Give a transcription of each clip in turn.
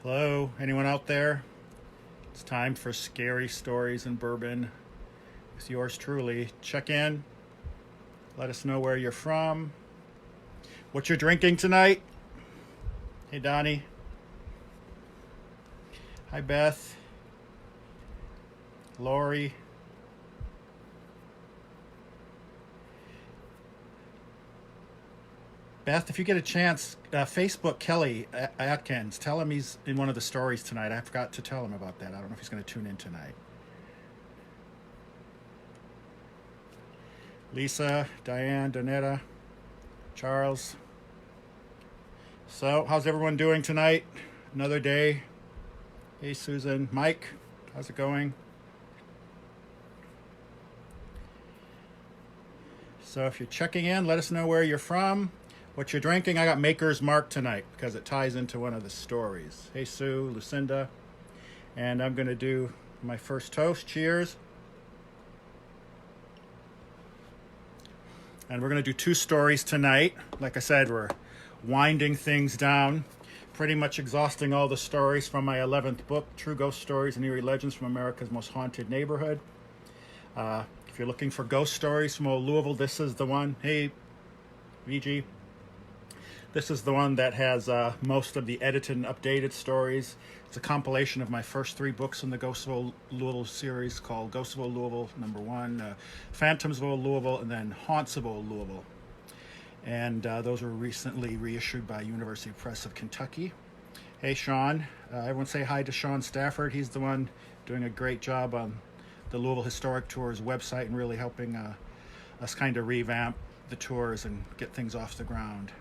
Hello, anyone out there? It's time for Scary Stories in Bourbon with yours truly. Check in. Let us know where you're from. What you're drinking tonight. Hey, Donnie. Hi, Beth. Lori. Beth, if you get a chance, Facebook Kelly Atkins. Tell him he's in one of the stories tonight. I forgot to tell him about that. I don't know if he's going to tune in tonight. Lisa, Diane, Donetta, Charles. So, how's everyone doing tonight? Another day. Hey, Susan. Mike, how's it going? So, if you're checking in, let us know where you're from. What you're drinking. I got Maker's Mark tonight because it ties into one of the stories. Hey, Sue, Lucinda. And I'm going to do my first toast. Cheers. And we're going to do two stories tonight. Like I said, we're winding things down. Pretty much exhausting all the stories from my 11th book, True Ghost Stories and Eerie Legends from America's Most Haunted Neighborhood. If you're looking for ghost stories from old Louisville, this is the one. Hey, VG. This is the one that has most of the edited and updated stories. It's a compilation of my first three books in the Ghosts of Old Louisville series called Ghosts of Old Louisville, #1, Phantoms of Old Louisville, and then Haunts of Old Louisville. And those were recently reissued by University Press of Kentucky. Hey, Sean. Everyone say hi to Sean Stafford. He's the one doing a great job on the Louisville Historic Tours website and really helping us kind of revamp the tours and get things off the ground.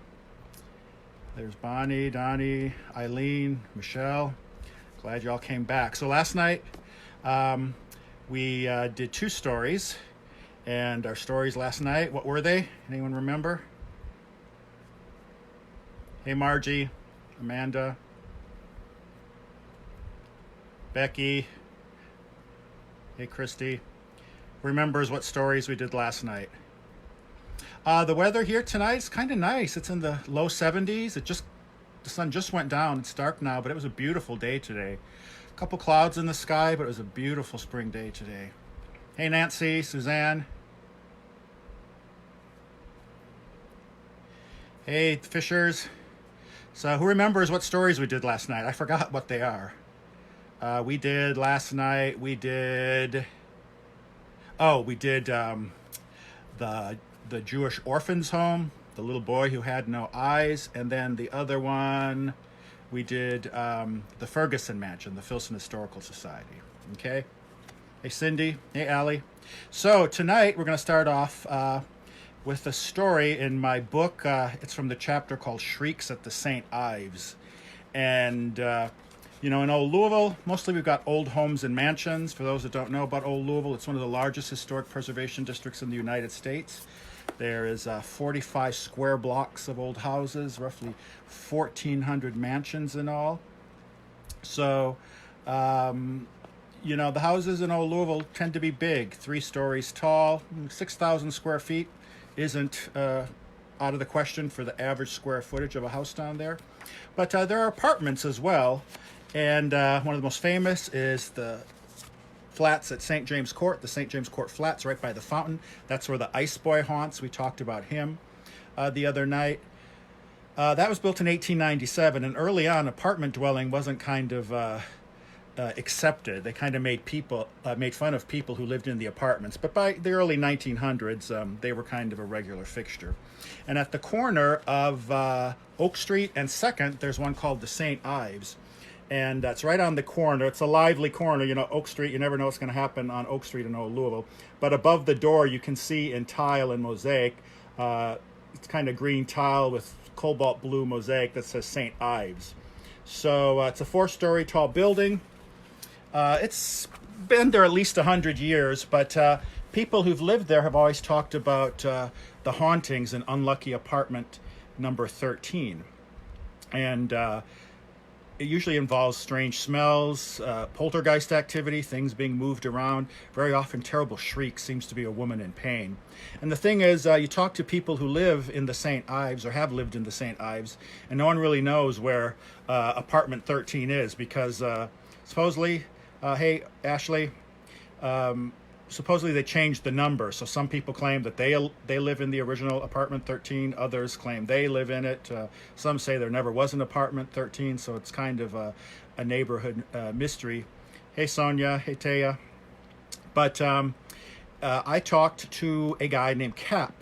There's Bonnie, Donnie, Eileen, Michelle. Glad y'all came back. So last night we did two stories. And our stories last night, what were they? Anyone remember? Hey, Margie, Amanda, Becky. Hey, Christy. Remembers what stories we did last night. The weather here tonight is kind of nice. It's in the low 70s. The sun just went down. It's dark now, but it was a beautiful day today. A couple clouds in the sky, but it was a beautiful spring day today. Hey, Nancy, Suzanne. Hey, Fishers. So who remembers what stories we did last night? I forgot what they are. We did last night, the Jewish orphans home, the little boy who had no eyes, and then the other one, we did the Ferguson Mansion, the Filson Historical Society. Okay? Hey, Cindy. Hey, Allie. So tonight we're going to start off with a story in my book. It's from the chapter called Shrieks at the St Ives. And, in old Louisville, mostly we've got old homes and mansions. For those that don't know about old Louisville, it's one of the largest historic preservation districts in the United States. There is 45 square blocks of old houses, roughly 1,400 mansions in all. So, the houses in old Louisville tend to be big, 3 stories tall, 6,000 square feet isn't out of the question for the average square footage of a house down there. But there are apartments as well. And one of the most famous is the flats at St. James Court, the St. James Court flats right by the fountain. That's where the Ice Boy haunts. We talked about him the other night. That was built in 1897, and early on, apartment dwelling wasn't kind of accepted. They kind of made fun of people who lived in the apartments. But by the early 1900s, they were kind of a regular fixture. And at the corner of Oak Street and 2nd, there's one called the St Ives. And that's right on the corner. It's a lively corner. Oak Street, you never know what's going to happen on Oak Street in old Louisville. But above the door, you can see in tile and mosaic, it's kind of green tile with cobalt blue mosaic that says St. Ives. So it's a 4-story tall building. It's been there at least 100 years, but people who've lived there have always talked about the hauntings in unlucky apartment number 13. And it usually involves strange smells, poltergeist activity, things being moved around. Very often, terrible shrieks. Seems to be a woman in pain. And the thing is, you talk to people who live in the St Ives or have lived in the St Ives, and no one really knows where apartment 13 is because supposedly, hey Ashley, supposedly they changed the number. So some people claim that they live in the original apartment 13. Others claim they live in it. Some say there never was an apartment 13. So it's kind of a neighborhood mystery. Hey Sonia, hey Taya. But I talked to a guy named Cap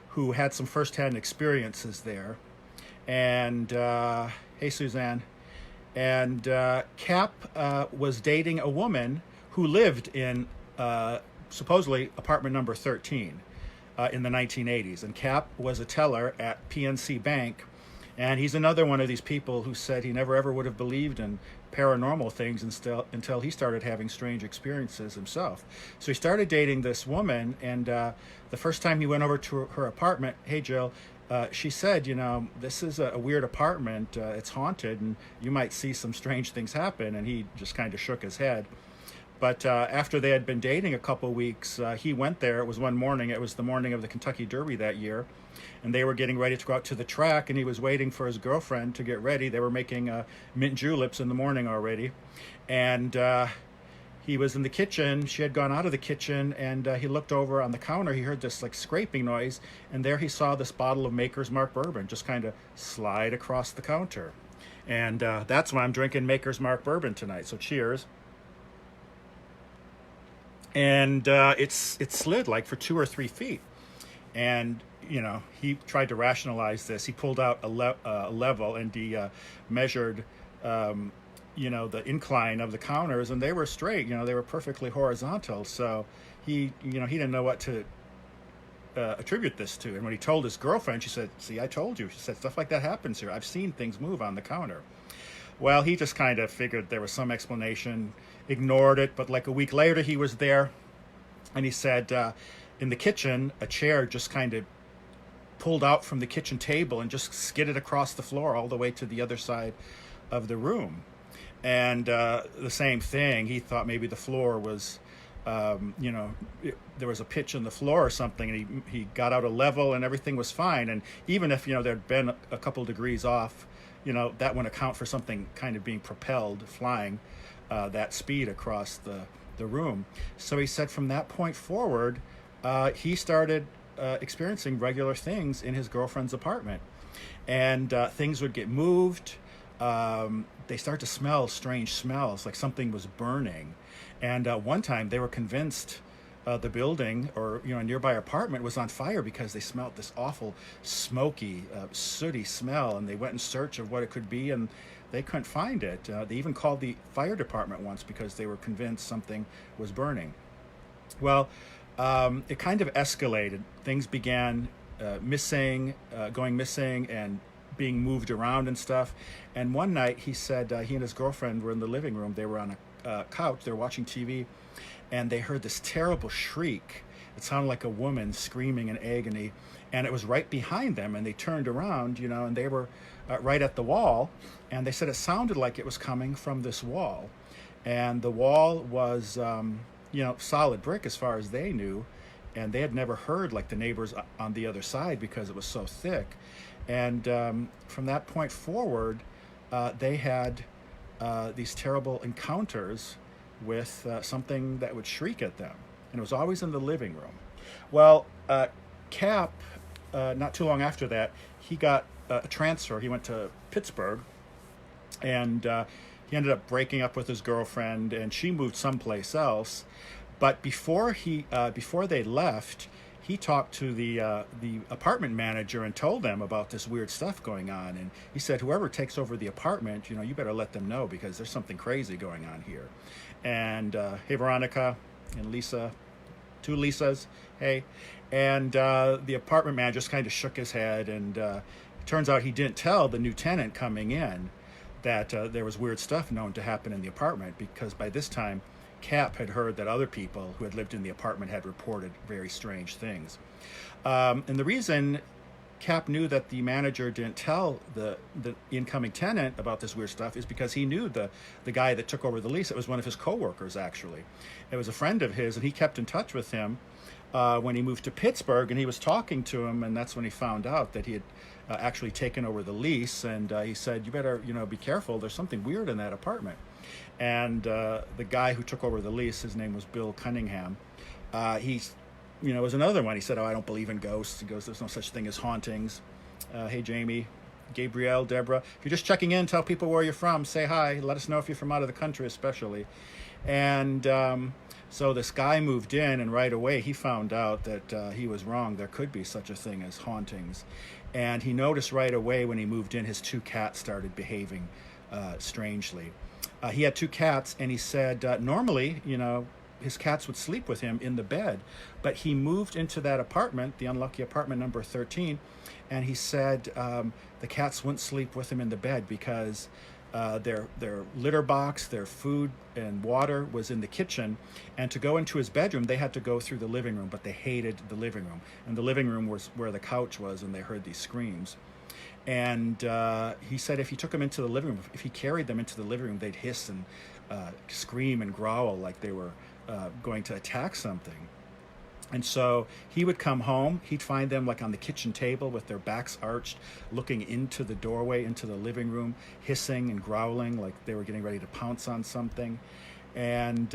who had some firsthand experiences there. And hey Suzanne. And Cap was dating a woman who lived in supposedly apartment number 13 in the 1980s. And Cap was a teller at PNC Bank. And he's another one of these people who said he never ever would have believed in paranormal things until he started having strange experiences himself. So he started dating this woman, and the first time he went over to her apartment, hey Jill, she said, you know, this is a weird apartment. It's haunted, and you might see some strange things happen. And he just kind of shook his head. But after they had been dating a couple weeks, he went there. It was one morning. It was the morning of the Kentucky Derby that year. And they were getting ready to go out to the track, and he was waiting for his girlfriend to get ready. They were making mint juleps in the morning already. And he was in the kitchen. She had gone out of the kitchen, and he looked over on the counter. He heard this like scraping noise, and there he saw this bottle of Maker's Mark Bourbon just kind of slide across the counter. And that's why I'm drinking Maker's Mark Bourbon tonight. So cheers. And it slid like for 2 or 3 feet. And, you know, he tried to rationalize this. He pulled out a level, and he measured, you know, the incline of the counters, and they were straight. You know, they were perfectly horizontal. So he didn't know what to attribute this to. And when he told his girlfriend, she said, see, I told you. She said, stuff like that happens here. I've seen things move on the counter. Well, he just kind of figured there was some explanation, ignored it. But like a week later, he was there, and he said in the kitchen, a chair just kind of pulled out from the kitchen table and just skidded across the floor all the way to the other side of the room. And the same thing, he thought maybe the floor was, you know, there was a pitch in the floor or something, and he got out a level and everything was fine. And even if, you know, there'd been a couple degrees off, you know, that would account for something kind of being propelled, flying that speed across the room. So he said from that point forward, he started experiencing regular things in his girlfriend's apartment. And things would get moved. They start to smell strange smells, like something was burning. And one time they were convinced the building or, you know, a nearby apartment was on fire because they smelled this awful smoky, sooty smell, and they went in search of what it could be, and they couldn't find it. They even called the fire department once because they were convinced something was burning. Well, it kind of escalated. Things began going missing and being moved around and stuff. And one night he said he and his girlfriend were in the living room. They were on a couch. They were watching TV, and they heard this terrible shriek. It sounded like a woman screaming in agony, and it was right behind them. And they turned around, you know, and they were right at the wall. And they said it sounded like it was coming from this wall. And the wall was, you know, solid brick as far as they knew. And they had never heard like the neighbors on the other side because it was so thick. And from that point forward, they had these terrible encounters with something that would shriek at them. And it was always in the living room. Well, Cap, not too long after that, he got a transfer. He went to Pittsburgh, and he ended up breaking up with his girlfriend, and she moved someplace else. But before they left, he talked to the apartment manager and told them about this weird stuff going on. And he said, whoever takes over the apartment, you know, you better let them know because there's something crazy going on here. And hey, Veronica and Lisa, 2 Lisas, hey. And the apartment manager just kind of shook his head. And it turns out he didn't tell the new tenant coming in that there was weird stuff known to happen in the apartment, because by this time, Cap had heard that other people who had lived in the apartment had reported very strange things. And the reason Cap knew that the manager didn't tell the incoming tenant about this weird stuff is because he knew the guy that took over the lease. It was one of his coworkers, actually. It was a friend of his, and he kept in touch with him when he moved to Pittsburgh, and he was talking to him, and that's when he found out that he had actually taken over the lease. And he said, "You better, be careful. There's something weird in that apartment." And the guy who took over the lease, his name was Bill Cunningham. Was another one. He said, "Oh, I don't believe in ghosts." He goes, "There's no such thing as hauntings." Hey, Jamie, Gabrielle, Deborah, if you're just checking in, tell people where you're from. Say hi. Let us know if you're from out of the country, especially. And so this guy moved in, and right away he found out that he was wrong. There could be such a thing as hauntings. And he noticed right away when he moved in, his 2 cats started behaving strangely. He had 2 cats, and he said normally, his cats would sleep with him in the bed, but he moved into that apartment, the unlucky apartment number 13, and he said the cats wouldn't sleep with him in the bed because their litter box, their food and water was in the kitchen, and to go into his bedroom they had to go through the living room, but they hated the living room, and the living room was where the couch was, and they heard these screams. And he said if he took them into the living room, if he carried them into the living room, they'd hiss and scream and growl like they were going to attack something. And so he would come home, he'd find them like on the kitchen table with their backs arched, looking into the doorway, into the living room, hissing and growling like they were getting ready to pounce on something. And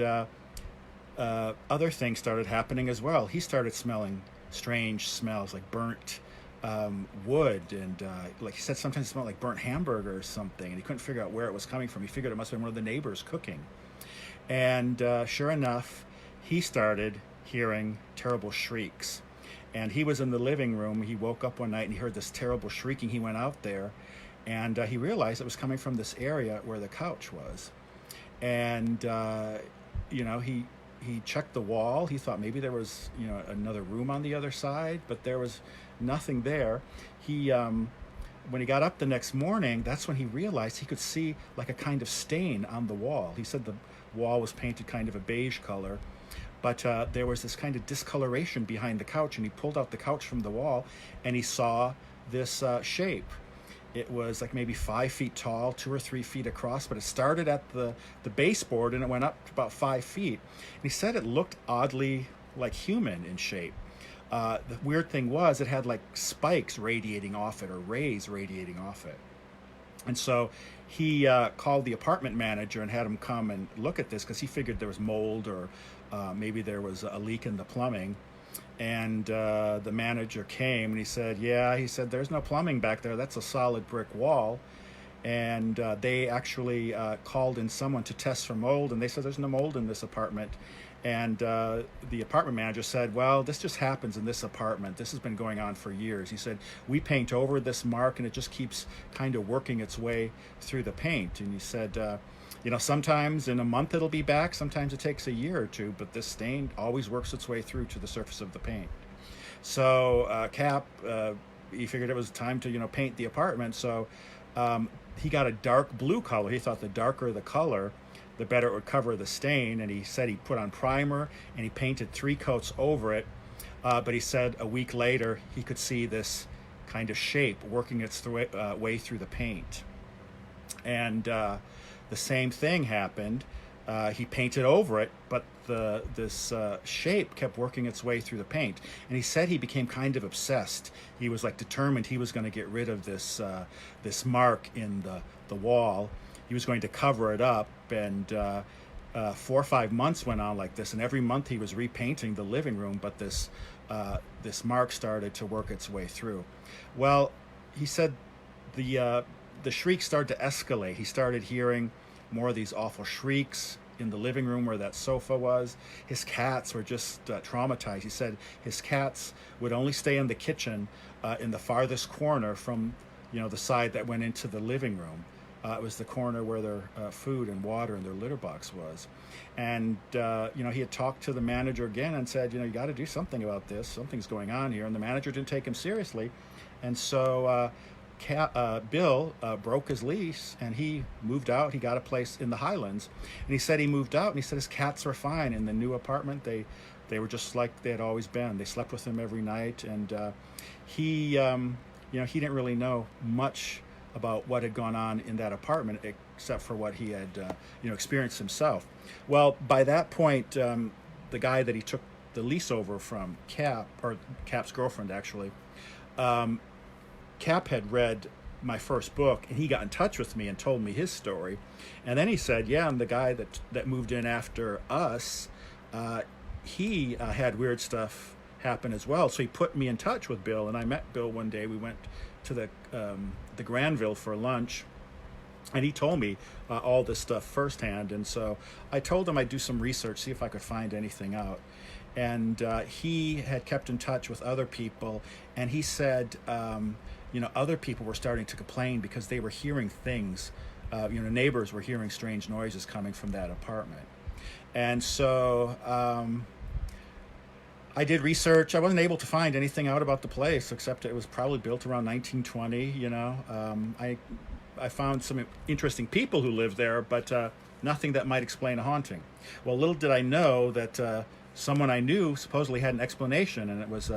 other things started happening as well. He started smelling strange smells like burnt wood, and like he said, sometimes it smelled like burnt hamburger or something, and he couldn't figure out where it was coming from. He figured it must have been one of the neighbors cooking. And sure enough, he started hearing terrible shrieks. And he was in the living room. He woke up one night and he heard this terrible shrieking. He went out there, and he realized it was coming from this area where the couch was. And he checked the wall. He thought maybe there was another room on the other side, but there was nothing there. He when he got up the next morning, that's when he realized he could see like a kind of stain on the wall. He said the wall was painted kind of a beige color, but there was this kind of discoloration behind the couch, and he pulled out the couch from the wall, and he saw this shape. It was like maybe 5 feet tall, 2 or 3 feet across, but it started at the baseboard and it went up to about 5 feet. And he said it looked oddly like human in shape. The weird thing was it had like spikes radiating off it, or rays radiating off it. And so he called the apartment manager and had him come and look at this, because he figured there was mold, or maybe there was a leak in the plumbing. And the manager came and he said, there's no plumbing back there. That's a solid brick wall. And they actually called in someone to test for mold, and they said there's no mold in this apartment. And the apartment manager said, well, this just happens in this apartment. This has been going on for years. He said, we paint over this mark and it just keeps kind of working its way through the paint. And he said, sometimes in a month it'll be back, sometimes it takes a year or two, but this stain always works its way through to the surface of the paint. So Cap, he figured it was time to, paint the apartment. So he got a dark blue color. He thought the darker the color, the better it would cover the stain. And he said he put on primer and he painted 3 coats over it. But he said a week later, he could see this kind of shape working its way through the paint. And the same thing happened. He painted over it, but this shape kept working its way through the paint. And he said he became kind of obsessed. He was like determined he was going to get rid of this mark in the wall. He was going to cover it up. And 4 or 5 months went on like this. And every month he was repainting the living room, but this mark started to work its way through. Well, he said the shrieks started to escalate. He started hearing more of these awful shrieks in the living room where that sofa was. His cats were just traumatized. He said his cats would only stay in the kitchen in the farthest corner from the side that went into the living room. It was the corner where their food and water and their litter box was. And he had talked to the manager again and said, you got to do something about this. Something's going on here. And the manager didn't take him seriously. And so Bill broke his lease and he moved out. He got a place in the Highlands, and he said he moved out, and he said his cats were fine in the new apartment. They were just like they had always been. They slept with him every night, and he he didn't really know much about what had gone on in that apartment except for what he had, experienced himself. Well, by that point, the guy that he took the lease over from, Cap's girlfriend actually, Cap had read my first book, and he got in touch with me and told me his story. And then he said, yeah, and the guy that moved in after us, he had weird stuff happen as well. So he put me in touch with Bill, and I met Bill one day. We went to the Granville for lunch, and he told me all this stuff firsthand. And so I told him I'd do some research, see if I could find anything out. And he had kept in touch with other people, and he said, other people were starting to complain because they were hearing things. Neighbors were hearing strange noises coming from that apartment. And so I did research. I wasn't able to find anything out about the place, except it was probably built around 1920. I found some interesting people who lived there, but nothing that might explain a haunting. Well, little did I know that someone I knew supposedly had an explanation, and it was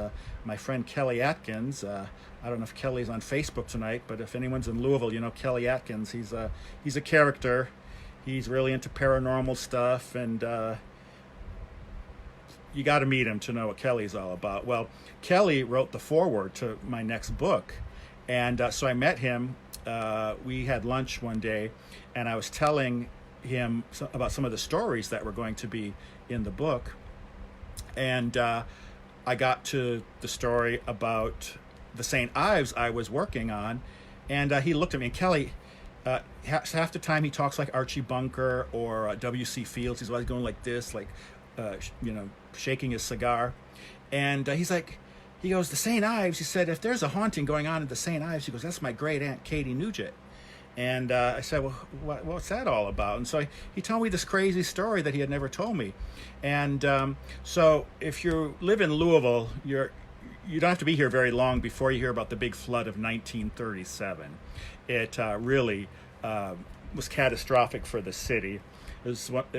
my friend Kelly Atkins. I don't know if Kelly's on Facebook tonight, but if anyone's in Louisville, Kelly Atkins. He's a character. He's really into paranormal stuff, and you got to meet him to know what Kelly's all about. Well, Kelly wrote the foreword to my next book, and so I met him. We had lunch one day, and I was telling him about some of the stories that were going to be in the book. And I got to the story about the St Ives I was working on, and he looked at me, and Kelly, half the time he talks like Archie Bunker or W.C. Fields. He's always going like this, like, shaking his cigar. And he goes, the St Ives, he said, if there's a haunting going on at the St Ives, he goes, that's my great aunt Katie Nugent. And I said, well, what's that all about? And so he told me this crazy story that he had never told me. And so if you live in Louisville, you don't have to be here very long before you hear about the big flood of 1937. It really was catastrophic for the city. It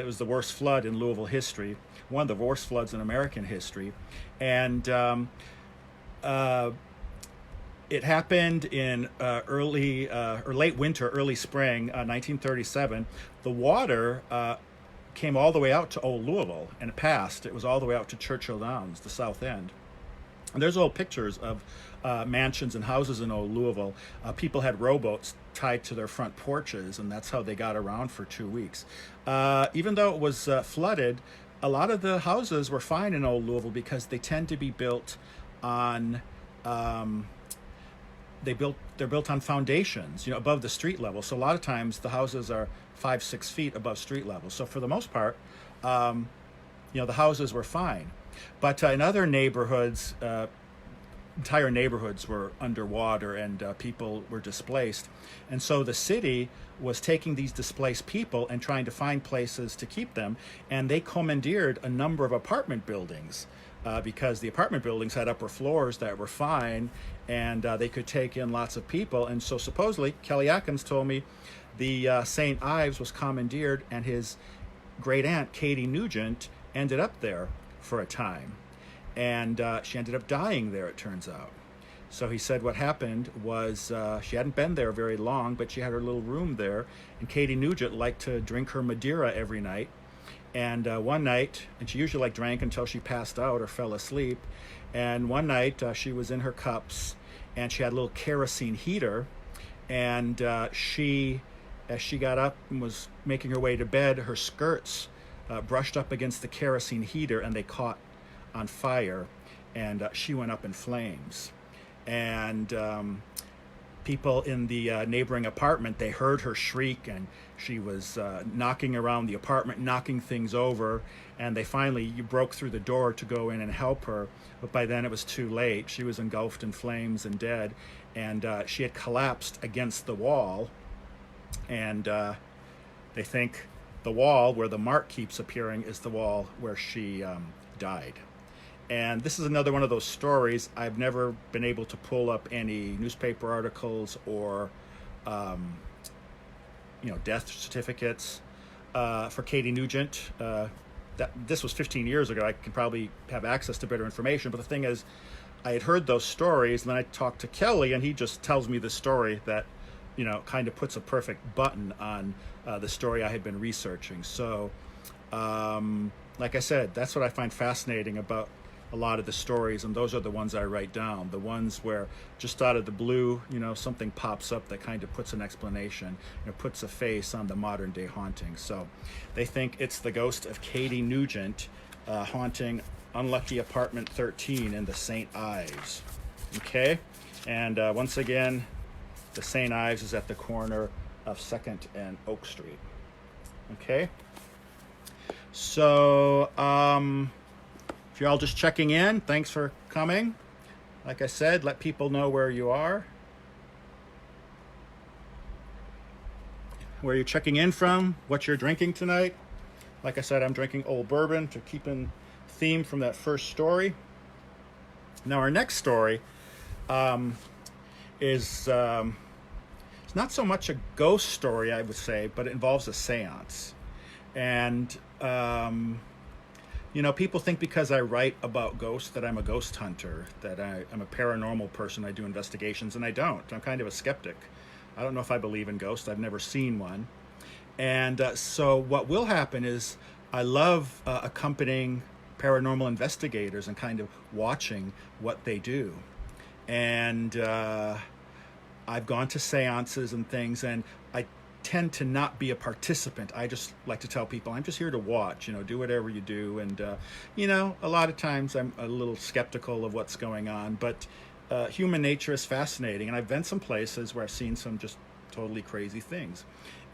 was the worst flood in Louisville history, one of the worst floods in American history. And it happened in early or late winter, early spring, 1937. The water came all the way out to Old Louisville, and it passed. It was all the way out to Churchill Downs, the south end. And there's old pictures of mansions and houses in Old Louisville. People had rowboats tied to their front porches, and that's how they got around for 2 weeks. Even though it was flooded, a lot of the houses were fine in Old Louisville because they tend to be built on they're built on foundations, above the street level. So a lot of times the houses are 5-6 feet above street level. So for the most part, the houses were fine. But in other neighborhoods, entire neighborhoods were underwater, and people were displaced. And so the city was taking these displaced people and trying to find places to keep them. And they commandeered a number of apartment buildings. Because the apartment buildings had upper floors that were fine, and they could take in lots of people. And so supposedly, Kelly Atkins told me the St. Ives was commandeered, and his great aunt, Katie Nugent, ended up there for a time. And she ended up dying there, it turns out. So he said what happened was she hadn't been there very long, but she had her little room there, and Katie Nugent liked to drink her Madeira every night. And one night, and she usually drank until she passed out or fell asleep. And one night she was in her cups, and she had a little kerosene heater. And as she got up and was making her way to bed, her skirts brushed up against the kerosene heater, and they caught on fire, and she went up in flames. And people in the neighboring apartment, they heard her shriek, and she was knocking around the apartment, knocking things over, and they finally broke through the door to go in and help her, but by then it was too late. She was engulfed in flames and dead, and she had collapsed against the wall, and they think the wall where the mark keeps appearing is the wall where she died. And this is another one of those stories. I've never been able to pull up any newspaper articles or, death certificates for Katie Nugent. This was 15 years ago. I can probably have access to better information. But the thing is, I had heard those stories, and then I talked to Kelly, and he just tells me the story that, kind of puts a perfect button on the story I had been researching. So, like I said, that's what I find fascinating about a lot of the stories, and those are the ones I write down. The ones where just out of the blue, something pops up that kind of puts an explanation, puts a face on the modern day haunting. So they think it's the ghost of Katie Nugent haunting unlucky apartment 13 in the St Ives. Okay, and once again, the St Ives is at the corner of 2nd and Oak Street. Okay, so if you're all just checking in, thanks for coming. Like I said, let people know where you are, where you're checking in from, what you're drinking tonight. Like I said, I'm drinking Old Bourbon to keep in theme from that first story. Now, our next story is it's not so much a ghost story, I would say, but it involves a seance. And people think because I write about ghosts that I'm a ghost hunter, that I'm a paranormal person, I do investigations, and I don't. I'm kind of a skeptic. I don't know if I believe in ghosts. I've never seen one. And so what will happen is I love accompanying paranormal investigators and kind of watching what they do. And I've gone to seances and things, and I tend to not be a participant. I just like to tell people, I'm just here to watch, do whatever you do. And, a lot of times I'm a little skeptical of what's going on, but human nature is fascinating. And I've been some places where I've seen some just totally crazy things.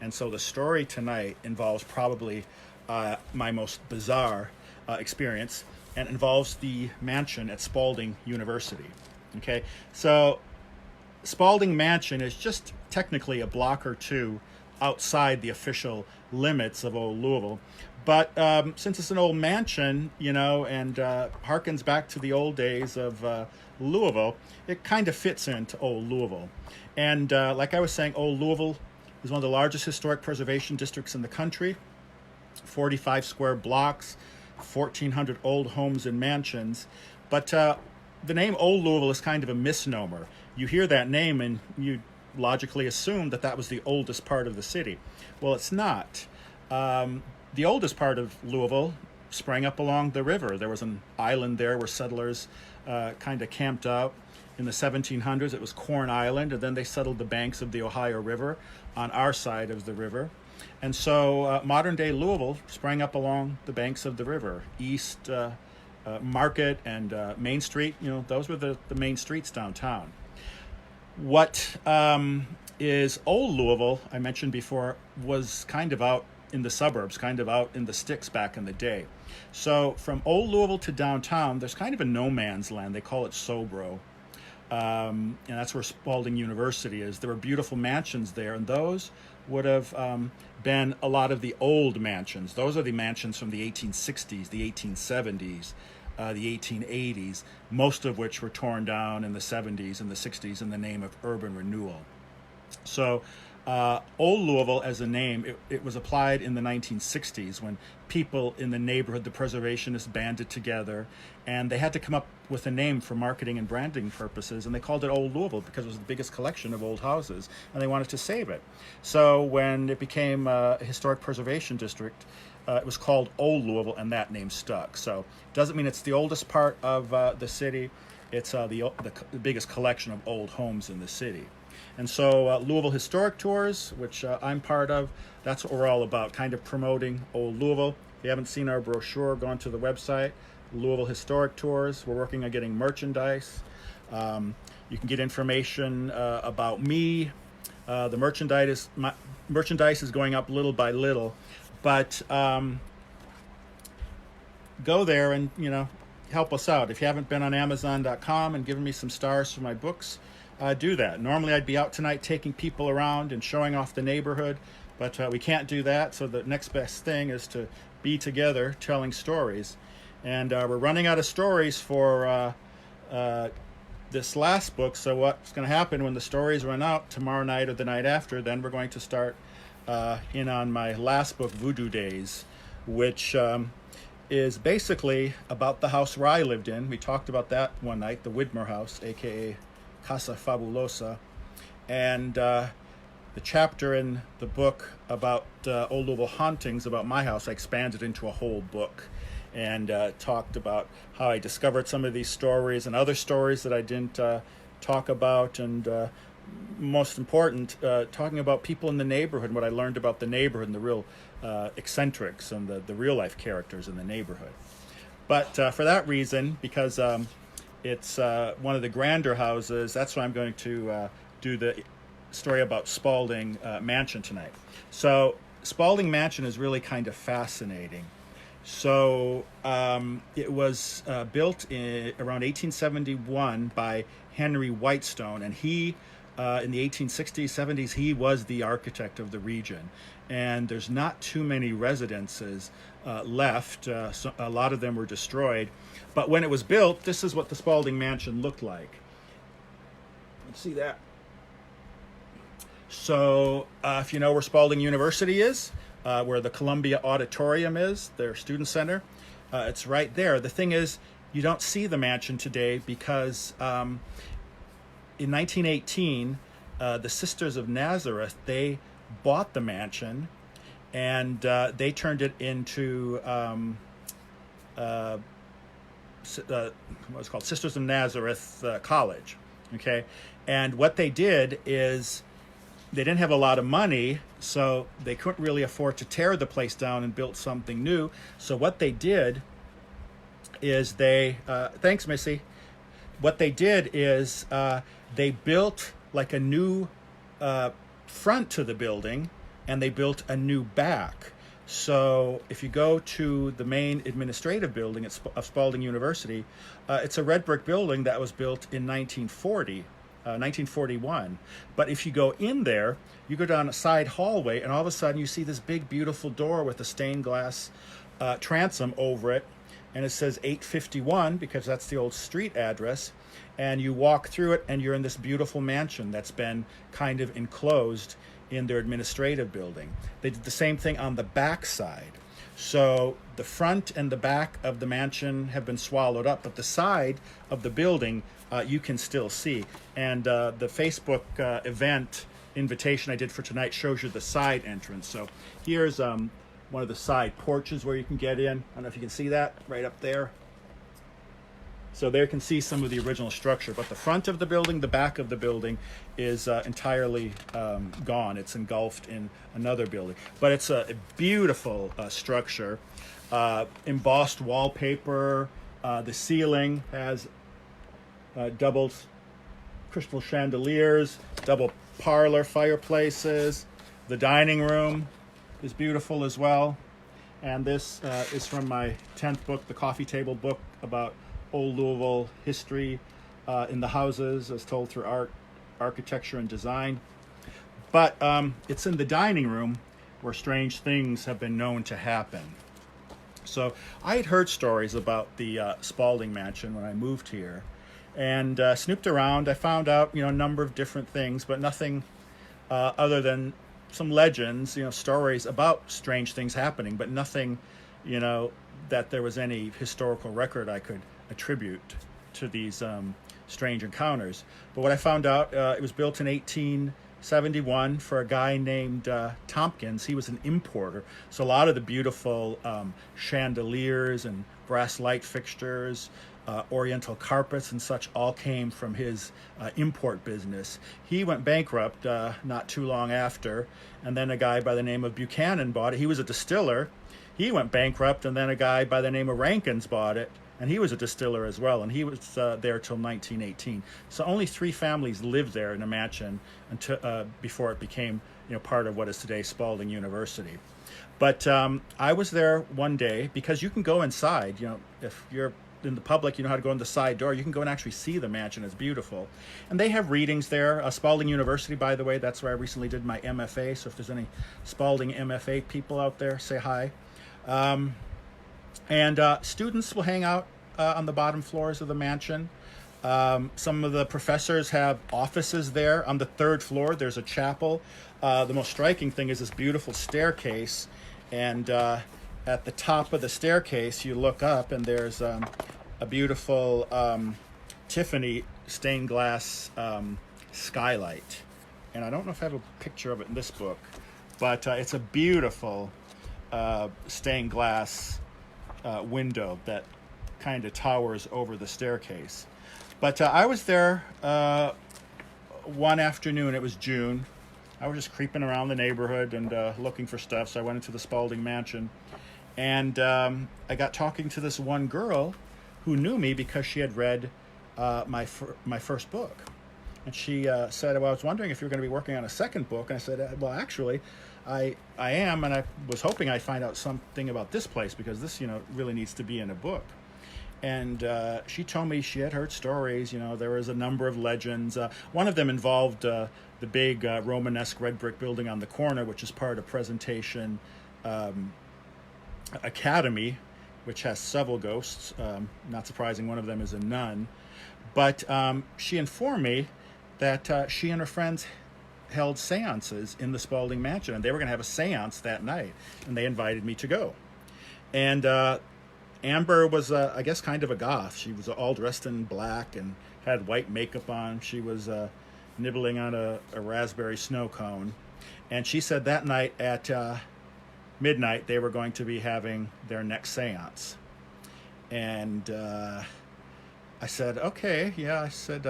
And so the story tonight involves probably my most bizarre experience, and involves the mansion at Spalding University. Okay, so Spalding Mansion is just technically a block or two outside the official limits of old Louisville. But since it's an old mansion, and harkens back to the old days of Louisville, it kind of fits into old Louisville. And like I was saying, old Louisville is one of the largest historic preservation districts in the country. 45 square blocks, 1,400 old homes and mansions. But the name Old Louisville is kind of a misnomer. You hear that name and you logically assume that was the oldest part of the city. Well, it's not. The oldest part of Louisville sprang up along the river. There was an island there where settlers kind of camped out. In the 1700s, it was Corn Island, and then they settled the banks of the Ohio River on our side of the river. And so modern-day Louisville sprang up along the banks of the river. East Market and Main Street, those were the main streets downtown. What is old Louisville, I mentioned before, was kind of out in the suburbs, kind of out in the sticks back in the day. So from old Louisville to downtown, there's kind of a no man's land. They call it Sobro. And that's where Spalding University is. There were beautiful mansions there, and those would have been a lot of the old mansions. Those are the mansions from the 1860s, the 1870s, the 1880s, most of which were torn down in the 70s and the 60s in the name of urban renewal. So Old Louisville as a name, it was applied in the 1960s when people in the neighborhood, the preservationists, banded together, and they had to come up with a name for marketing and branding purposes, and they called it Old Louisville because it was the biggest collection of old houses, and they wanted to save it. So when it became a historic preservation district, it was called Old Louisville, and that name stuck. So it doesn't mean it's the oldest part of the city. It's the biggest collection of old homes in the city. And so Louisville Historic Tours, which I'm part of, that's what we're all about, kind of promoting old Louisville. If you haven't seen our brochure, go onto the website, Louisville Historic Tours. We're working on getting merchandise. You can get information about me. The merchandise is going up little by little, but go there and help us out. If you haven't been on Amazon.com and given me some stars for my books, do that. Normally I'd be out tonight taking people around and showing off the neighborhood, but we can't do that. So the next best thing is to be together telling stories. And we're running out of stories for this last book. So what's going to happen when the stories run out tomorrow night or the night after, then we're going to start in on my last book, Voodoo Days, which is basically about the house where I lived in. We talked about that one night, the Widmer house, aka Casa Fabulosa. And the chapter in the book about Old Louisville hauntings, about my house, I expanded into a whole book and talked about how I discovered some of these stories and other stories that I didn't talk about, and most important, talking about people in the neighborhood and what I learned about the neighborhood and the real eccentrics and the real life characters in the neighborhood. But for that reason, because it's one of the grander houses, that's why I'm going to do the story about Spalding Mansion tonight. So Spalding Mansion is really kind fascinating. So it was built around 1871 by Henry Whitestone, and he, in the 1860s, 70s, he was the architect of the region. And there's not too many residences left. So a lot of them were destroyed. But when it was built, this is what the Spalding Mansion looked like. You see that? So if you know where Spalding University is, where the Columbia Auditorium is, their student center, it's right there. The thing is, you don't see the mansion today because in 1918, the Sisters of Nazareth, they bought the mansion and they turned it into what's called Sisters of Nazareth College. Okay, and what they did is they didn't have a lot of money, so they couldn't really afford to tear the place down and build something new. So what they did is thanks, Missy. What they did is they built like a new front to the building, and they built a new back. So if you go to the main administrative building of Spalding University, it's a red brick building that was built in 1941. But if you go in there, you go down a side hallway, and all of a sudden you see this big, beautiful door with a stained glass transom over it, and it says 851 because that's the old street address. And you walk through it, and you're in this beautiful mansion that's been kind of enclosed in their administrative building. They did the same thing on the back side. So the front and the back of the mansion have been swallowed up, but the side of the building you can still see. And the Facebook event invitation I did for tonight shows you the side entrance. So here's one of the side porches where you can get in. I don't know if you can see that right up there. So there you can see some of the original structure, but the front of the building, the back of the building is entirely gone. It's engulfed in another building, but it's a beautiful structure. Embossed wallpaper. The ceiling has double crystal chandeliers, double parlor fireplaces. The dining room is beautiful as well. And this is from my 10th book, the coffee table book about Old Louisville history in the houses as told through art, architecture, and design. But it's in the dining room where strange things have been known to happen. So I had heard stories about the Spalding Mansion when I moved here, and snooped around. I found out, a number of different things, but nothing other than some legends, stories about strange things happening, but nothing, that there was any historical record I could attribute to these strange encounters. But what I found out, it was built in 1871 for a guy named Tompkins. He was an importer. So a lot of the beautiful chandeliers and brass light fixtures, oriental carpets and such all came from his import business. He went bankrupt not too long after, and then a guy by the name of Buchanan bought it. He was a distiller. He went bankrupt, and then a guy by the name of Rankins bought it, and he was a distiller as well, and he was there till 1918. So only 3 families lived there in a mansion until before it became part of what is today Spalding University. But I was there one day because you can go inside. If you're in the public, you know how to go in the side door. You can go and actually see the mansion. It's beautiful. And they have readings there. Spalding University, by the way, that's where I recently did my MFA. So if there's any Spalding MFA people out there, say hi. And students will hang out on the bottom floors of the mansion. Some of the professors have offices there. On the 3rd floor, there's a chapel. The most striking thing is this beautiful staircase. And at the top of the staircase, you look up, and there's a beautiful Tiffany stained glass skylight. And I don't know if I have a picture of it in this book, but it's a beautiful stained glass window that kind of towers over the staircase. But I was there one afternoon. It was June. I was just creeping around the neighborhood and looking for stuff. So I went into the Spalding Mansion, and I got talking to this one girl who knew me because she had read my first book. And she said, well, I was wondering if you're going to be working on a second book. And I said, well, actually, I am, and I was hoping I'd find out something about this place, because this, really needs to be in a book. And she told me she had heard stories. There was a number of legends. One of them involved the big Romanesque red brick building on the corner, which is part of Presentation Academy, which has several ghosts. Not surprising, one of them is a nun. But she informed me that she and her friends held seances in the Spalding Mansion, and they were going to have a seance that night, and they invited me to go. And Amber was, I guess, kind of a goth. She was all dressed in black and had white makeup on. She was nibbling on a raspberry snow cone. And she said that night at midnight they were going to be having their next seance. And I said, okay, yeah. I said,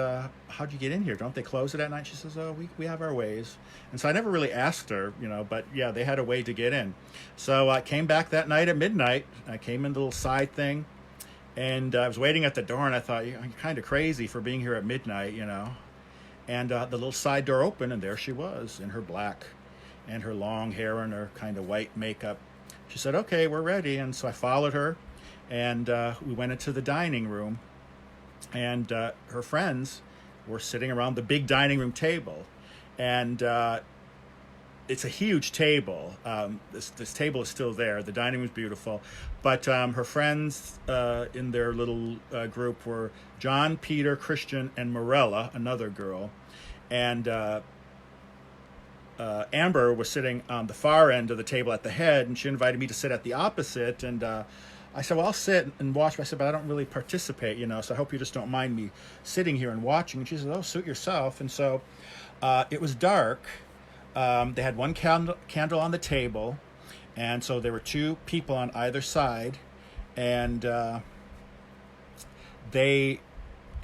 how'd you get in here? Don't they close it at night? She says, oh, we have our ways. And so I never really asked her, but yeah, they had a way to get in. So I came back that night at midnight. I came in the little side thing, and I was waiting at the door, and I thought, you're kind of crazy for being here at midnight, And the little side door opened, and there she was in her black and her long hair and her kind of white makeup. She said, okay, we're ready. And so I followed her, and we went into the dining room. And her friends were sitting around the big dining room table. And it's a huge table. This table is still there. The dining room is beautiful. But her friends in their little group were John, Peter, Christian, and Morella, another girl. And Amber was sitting on the far end of the table at the head, and she invited me to sit at the opposite. And I said, well, I'll sit and watch. I said, but I don't really participate, so I hope you just don't mind me sitting here and watching. And she said, oh, suit yourself. And so it was dark. They had one candle on the table. And so there were two people on either side. And it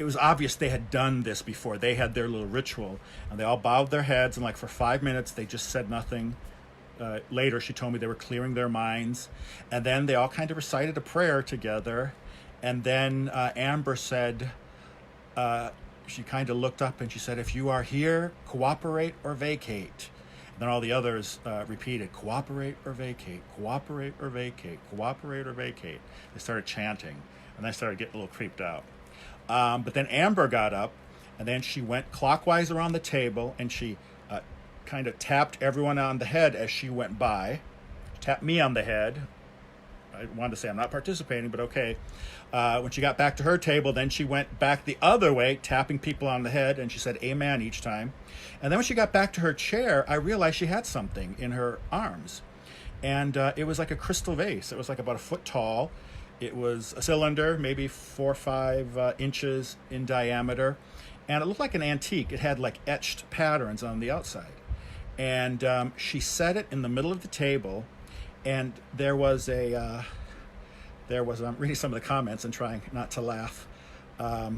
was obvious they had done this before. They had their little ritual. And they all bowed their heads. And for 5 minutes, they just said nothing. Later, she told me they were clearing their minds. And then they all kind of recited a prayer together. And then Amber said, she kind of looked up and she said, if you are here, cooperate or vacate. And then all the others repeated, cooperate or vacate, cooperate or vacate, cooperate or vacate. They started chanting, and I started getting a little creeped out. But then Amber got up, and then she went clockwise around the table, and she kind of tapped everyone on the head as she went by. Tapped me on the head. I wanted to say I'm not participating, but okay. When she got back to her table, then she went back the other way, tapping people on the head, and she said amen each time. And then when she got back to her chair, I realized she had something in her arms. And it was like a crystal vase. It was like about a foot tall. It was a cylinder, maybe 4 or 5 inches in diameter. And it looked like an antique. It had like etched patterns on the outside. And she set it in the middle of the table, and there was I'm reading some of the comments and trying not to laugh. All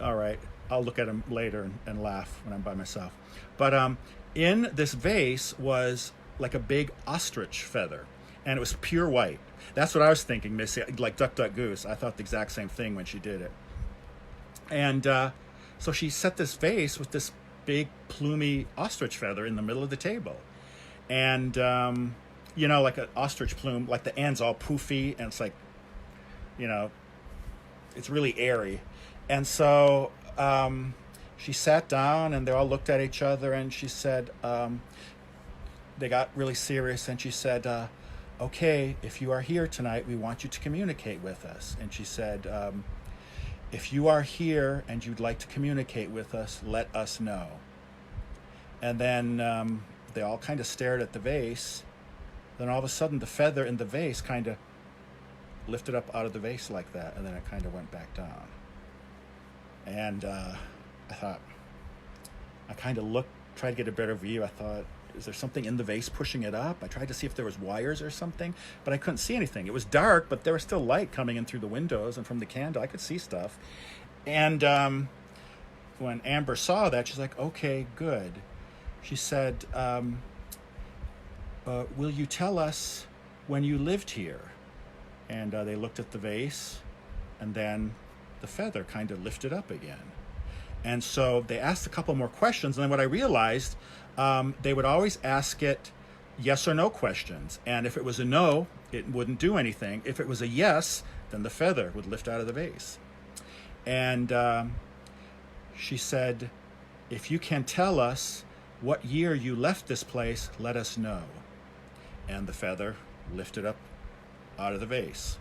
right, I'll look at them later and laugh when I'm by myself. But in this vase was like a big ostrich feather, and it was pure white. That's what I was thinking, Missy, like Duck, Duck, Goose. I thought the exact same thing when she did it. And so she set this vase with this big plumy ostrich feather in the middle of the table. And, like an ostrich plume, like the end's all poofy, and it's like, it's really airy. And so she sat down, and they all looked at each other, and she said, they got really serious, and she said, okay, if you are here tonight, we want you to communicate with us. And she said, if you are here and you'd like to communicate with us, let us know. And then they all kind of stared at the vase, Then all of a sudden, the feather in the vase kind of lifted up out of the vase like that, and then it kind of went back down. And I thought, I kind of looked, tried to get a better view. I thought, is there something in the vase pushing it up? I tried to see if there was wires or something, but I couldn't see anything. It was dark, but there was still light coming in through the windows, and from the candle I could see stuff. And when Amber saw that, she's like, okay, good. She said, will you tell us when you lived here? And they looked at the vase, and then the feather kind of lifted up again. And so they asked a couple more questions, and then what I realized, they would always ask it yes or no questions. And if it was a no, it wouldn't do anything. If it was a yes, then the feather would lift out of the vase. And she said, if you can tell us what year you left this place, let us know. And the feather lifted up out of the vase.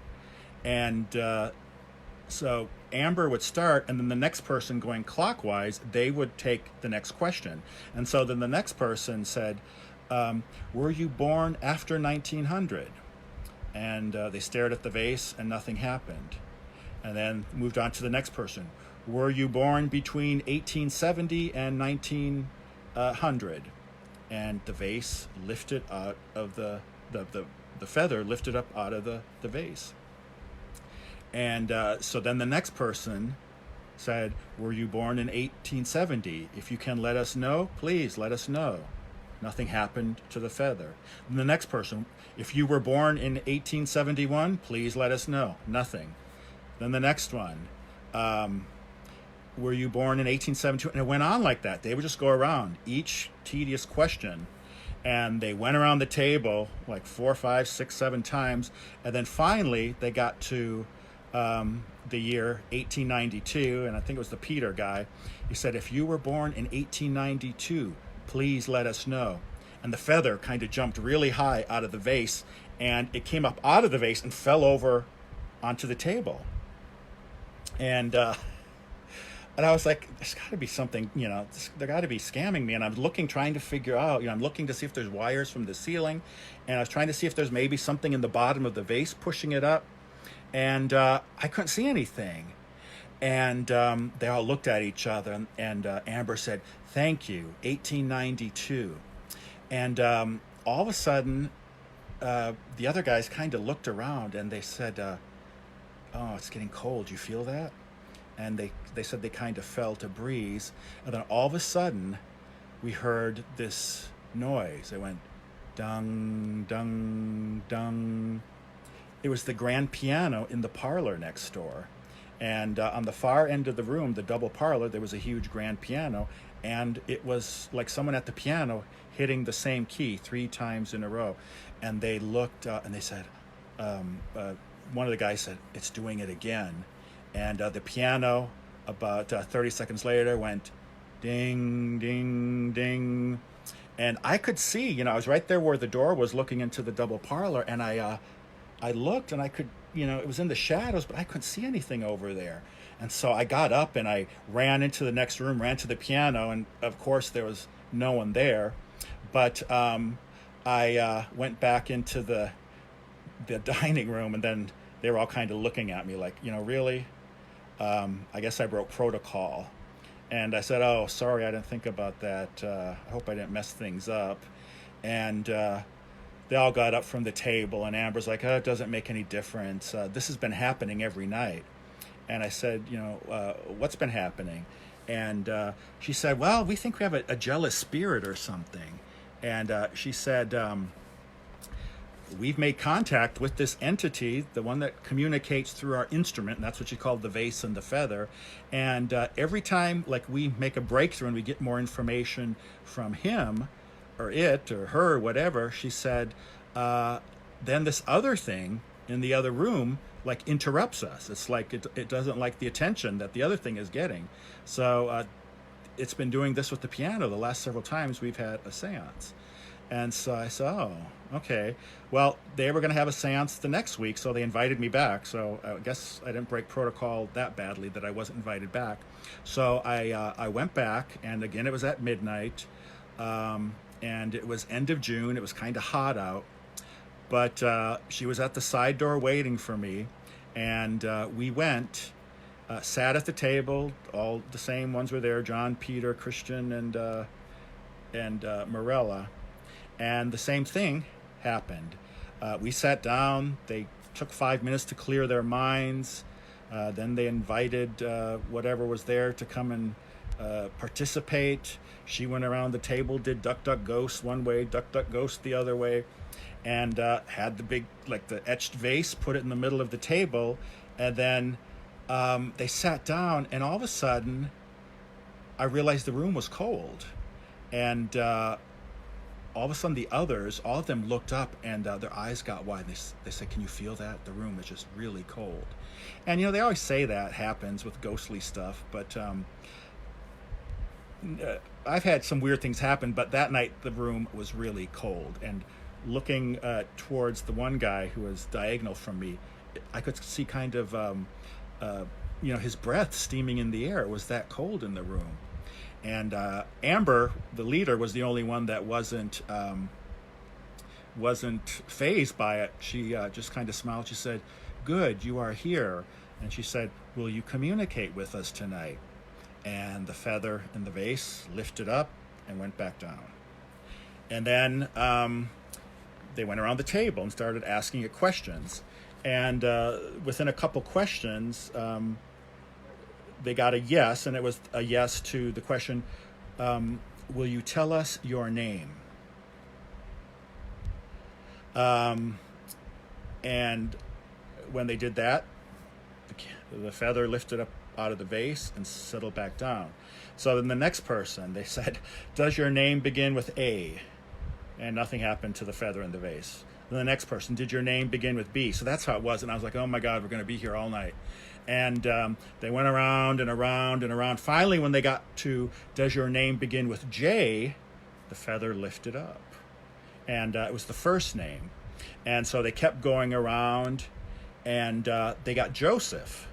And so Amber would start, and then the next person going clockwise, they would take the next question. And so then the next person said, were you born after 1900? And they stared at the vase, and nothing happened. And then moved on to the next person. Were you born between 1870 and 1900? And the vase lifted out of the feather lifted up out of the vase. And so then the next person said, were you born in 1870? If you can let us know, please let us know. Nothing happened to the feather. And the next person, if you were born in 1871, please let us know. Nothing. Then the next one, were you born in 1872? And it went on like that. They would just go around each tedious question. And they went around the table like 4, 5, 6, 7 times. And then finally they got to the year 1892. And I think it was the Peter guy. He said, if you were born in 1892, please let us know. And the feather kind of jumped really high out of the vase. And it came up out of the vase and fell over onto the table. And I was like, there's got to be something, they got to be scamming me. And I'm looking, trying to figure out, I'm looking to see if there's wires from the ceiling. And I was trying to see if there's maybe something in the bottom of the vase pushing it up. And I couldn't see anything. And they all looked at each other. And Amber said, thank you, 1892. And all of a sudden, the other guys kind of looked around and they said, oh, it's getting cold. You feel that? And they said they kind of felt a breeze. And then all of a sudden, we heard this noise. It went dung, dung, dung. It was the grand piano in the parlor next door. And on the far end of the room, the double parlor, there was a huge grand piano. And it was like someone at the piano hitting the same key 3 times in a row. And they looked and they said, one of the guys said, it's doing it again. And the piano, about 30 seconds later, went ding, ding, ding. And I could see, I was right there where the door was looking into the double parlor. And I looked and I could, it was in the shadows, but I couldn't see anything over there. And so I got up and I ran into the next room, ran to the piano. And of course, there was no one there. But I went back into the dining room, and then they were all kind of looking at me like, really? I guess I broke protocol. And I said, oh, sorry, I didn't think about that. I hope I didn't mess things up. And they all got up from the table, and Amber's like, oh, it doesn't make any difference. This has been happening every night. And I said, what's been happening? And she said, well, we think we have a jealous spirit or something. And she said, we've made contact with this entity, the one that communicates through our instrument, and that's what she called the vase and the feather. And every time, like, we make a breakthrough and we get more information from him or it or her or whatever, she said, then this other thing in the other room, like, interrupts us. It's like it doesn't like the attention that the other thing is getting. So it's been doing this with the piano the last several times we've had a seance. And so I said, oh, okay. Well, they were going to have a seance the next week, so they invited me back. So I guess I didn't break protocol that badly that I wasn't invited back. So I went back, and again, it was at midnight, and it was end of June. It was kind of hot out. But she was at the side door waiting for me, and we went, sat at the table. All the same ones were there: John, Peter, Christian, and Morella. And the same thing happened. We sat down. They took 5 minutes to clear their minds. Then they invited whatever was there to come and participate. She went around the table, did duck, duck, ghost one way, duck, duck, ghost the other way, and had the big, like the etched vase, put it in the middle of the table. And then they sat down, and all of a sudden, I realized the room was cold. And all of a sudden, the others, all of them looked up, and their eyes got wide. They said, "Can you feel that? The room is just really cold." And, they always say that happens with ghostly stuff, but I've had some weird things happen, but that night the room was really cold. And looking towards the one guy who was diagonal from me, I could see kind of, his breath steaming in the air. It was that cold in the room. And Amber, the leader, was the only one that wasn't fazed by it. She just kind of smiled. She said, "Good, you are here." And she said, "Will you communicate with us tonight?" And the feather in the vase lifted up and went back down. And then they went around the table and started asking it questions. And within a couple questions, they got a yes, and it was a yes to the question, "Will you tell us your name?" And when they did that, the feather lifted up out of the vase and settled back down. So then the next person, they said, "Does your name begin with A?" And nothing happened to the feather in the vase. Then the next person, "Did your name begin with B?" So that's how it was. And I was like, oh my God, we're going to be here all night. And they went around and around and around. Finally, when they got to, "Does your name begin with J?" the feather lifted up. And it was the first name. And so they kept going around, and they got Joseph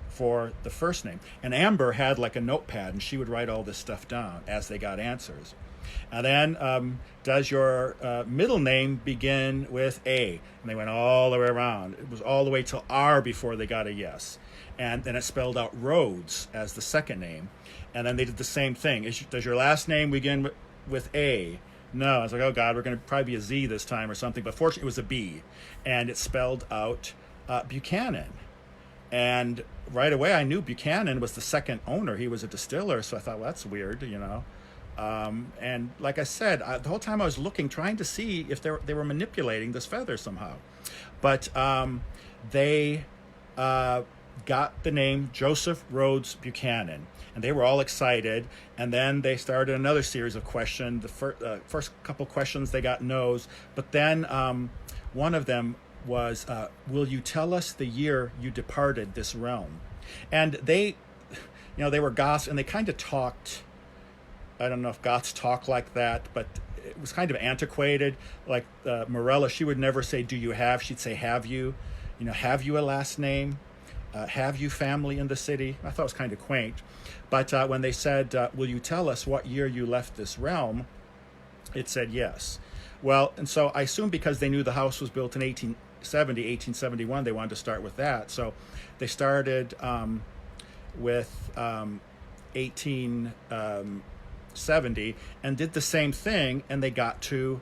for the first name. And Amber had like a notepad, and she would write all this stuff down as they got answers. And then, "Does your middle name begin with A?" And they went all the way around. It was all the way till R before they got a yes. And then it spelled out Rhodes as the second name. And then they did the same thing. "Does your last name begin with A?" No. I was like, oh God, we're going to probably be a Z this time or something. But fortunately, it was a B. And it spelled out Buchanan. And right away, I knew Buchanan was the second owner. He was a distiller. So I thought, well, that's weird, And like I said, the whole time I was looking, trying to see if they were manipulating this feather somehow. But they got the name Joseph Rhodes Buchanan. And they were all excited. And then they started another series of questions. The first couple questions, they got no's. But then one of them was, "Will you tell us the year you departed this realm?" And they were Goths, and they kind of talked. I don't know if Goths talk like that, but it was kind of antiquated. Like Morella, she would never say, "Do you have?" She'd say, "Have you?" "Have you a last name? Have you family in the city?" I thought it was kind of quaint. But when they said, "Will you tell us what year you left this realm?" it said yes. Well, and so I assume because they knew the house was built in 1871, they wanted to start with that. So they started with 1870 and did the same thing, and they got to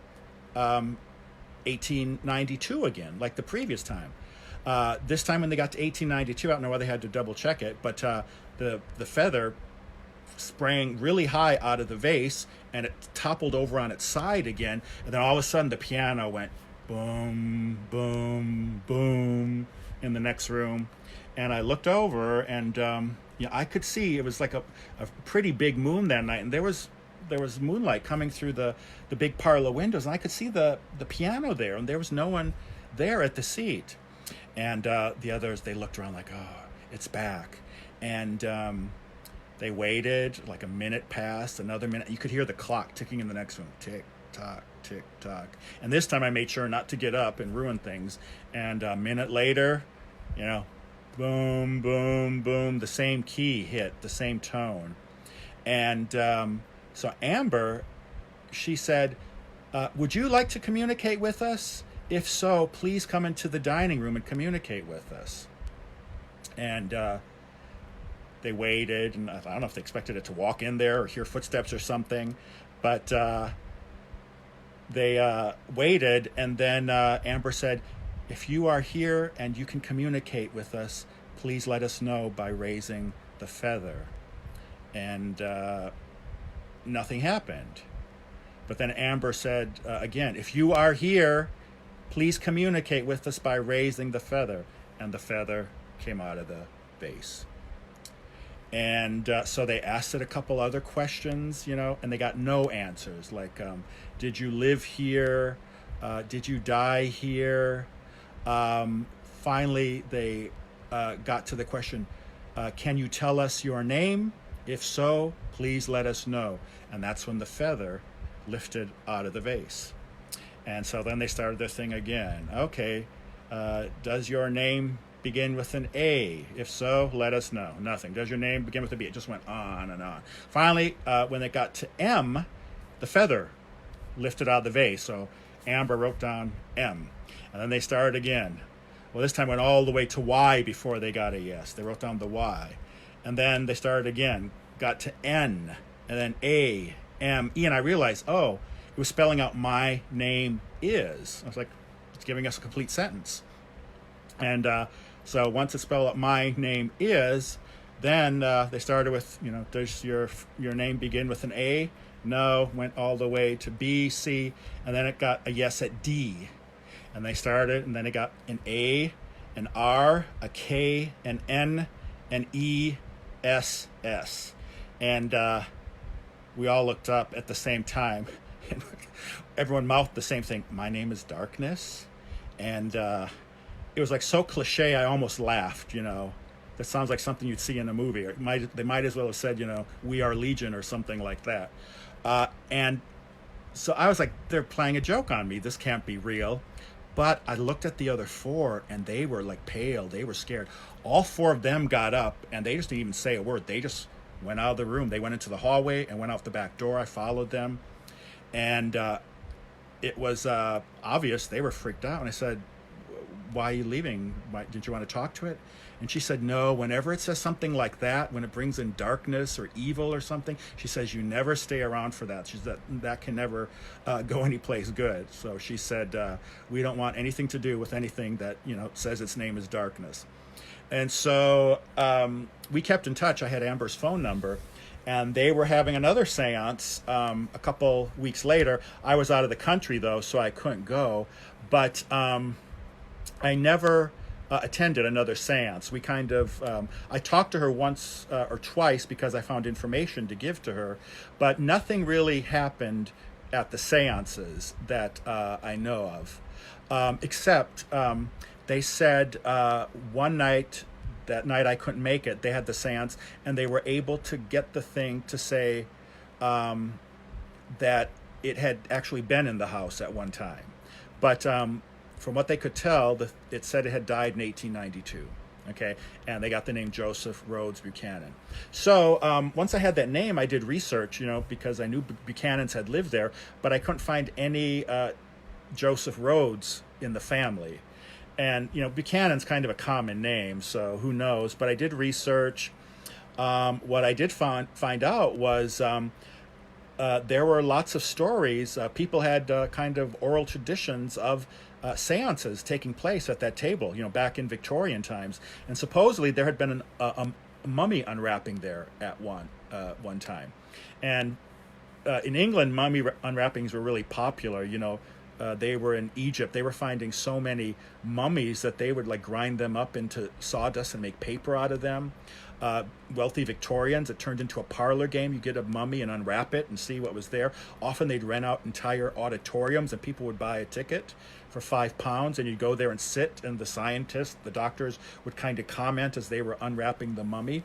1892 again, like the previous time. This time when they got to 1892, I don't know why they had to double check it, but the feather sprang really high out of the vase, and it toppled over on its side again, and then all of a sudden the piano went boom, boom, boom in the next room. And I looked over, and I could see it was like a pretty big moon that night, and there was moonlight coming through the big parlor windows, and I could see the piano there, and there was no one there at the seat. And the others, they looked around like, oh, it's back. And they waited, like a minute passed, another minute. You could hear the clock ticking in the next room. Tick, tock, tick, tock. And this time I made sure not to get up and ruin things. And a minute later, boom, boom, boom, the same key hit, the same tone. And so Amber, she said, "Would you like to communicate with us? If so, please come into the dining room and communicate with us. And they waited, and I don't know if they expected it to walk in there or hear footsteps or something, but they waited, and then Amber said, if you are here and you can communicate with us, please let us know by raising the feather. And nothing happened. But then Amber said again, if you are here, please communicate with us by raising the feather. And the feather came out of the vase. And so they asked it a couple other questions, and they got no answers. Like, did you live here? Did you die here? Finally, they got to the question, can you tell us your name? If so, please let us know. And that's when the feather lifted out of the vase. And so then they started their thing again. Okay, does your name begin with an A? If so, let us know. Nothing. Does your name begin with a B? It just went on and on. Finally, when it got to M, the feather lifted out of the vase. So Amber wrote down M. And then they started again. Well, this time went all the way to Y before they got a yes. They wrote down the Y. And then they started again, got to N, and then A, M, E. And I realized, it was spelling out my name is. I was like, it's giving us a complete sentence. And so once it spelled out my name is, then they started with, does your name begin with an A? No, went all the way to B, C, and then it got a yes at D. And they started, and then it got an A, an R, a K, an N, an E, S, S. And we all looked up at the same time. And everyone mouthed the same thing. My name is Darkness. And it was like so cliche, I almost laughed, That sounds like something you'd see in a movie. Or they might as well have said, we are Legion or something like that. And so I was like, they're playing a joke on me. This can't be real. But I looked at the other four, and they were like pale. They were scared. All four of them got up, and they just didn't even say a word. They just went out of the room. They went into the hallway and went out the back door. I followed them. And it was obvious they were freaked out. And I said, why are you leaving? Didn't you want to talk to it? And she said, no, whenever it says something like that, when it brings in darkness or evil or something, she says, you never stay around for that. She said, that can never go anyplace good. So she said, we don't want anything to do with anything that, says its name is darkness. And so we kept in touch. I had Amber's phone number, and they were having another seance a couple weeks later. I was out of the country, though, so I couldn't go. But I never attended another seance. We kind of, I talked to her once or twice because I found information to give to her, but nothing really happened at the seances that I know of, except they said one night, that night I couldn't make it, they had the seance, and they were able to get the thing to say that it had actually been in the house at one time. But from what they could tell, it said it had died in 1892. Okay, and they got the name Joseph Rhodes Buchanan. So once I had that name, I did research, because I knew Buchanans had lived there, but I couldn't find any Joseph Rhodes in the family. And Buchanan's kind of a common name, so who knows? But I did research. What I did find out was there were lots of stories. People had kind of oral traditions of seances taking place at that table, back in Victorian times. And supposedly there had been a mummy unwrapping there at one time. And in England, mummy unwrappings were really popular. They were in Egypt. They were finding so many mummies that they would grind them up into sawdust and make paper out of them. Wealthy Victorians, it turned into a parlor game. You get a mummy and unwrap it and see what was there. Often they'd rent out entire auditoriums, and people would buy a ticket for £5, and you'd go there and sit, and the scientists, the doctors, would kind of comment as they were unwrapping the mummy.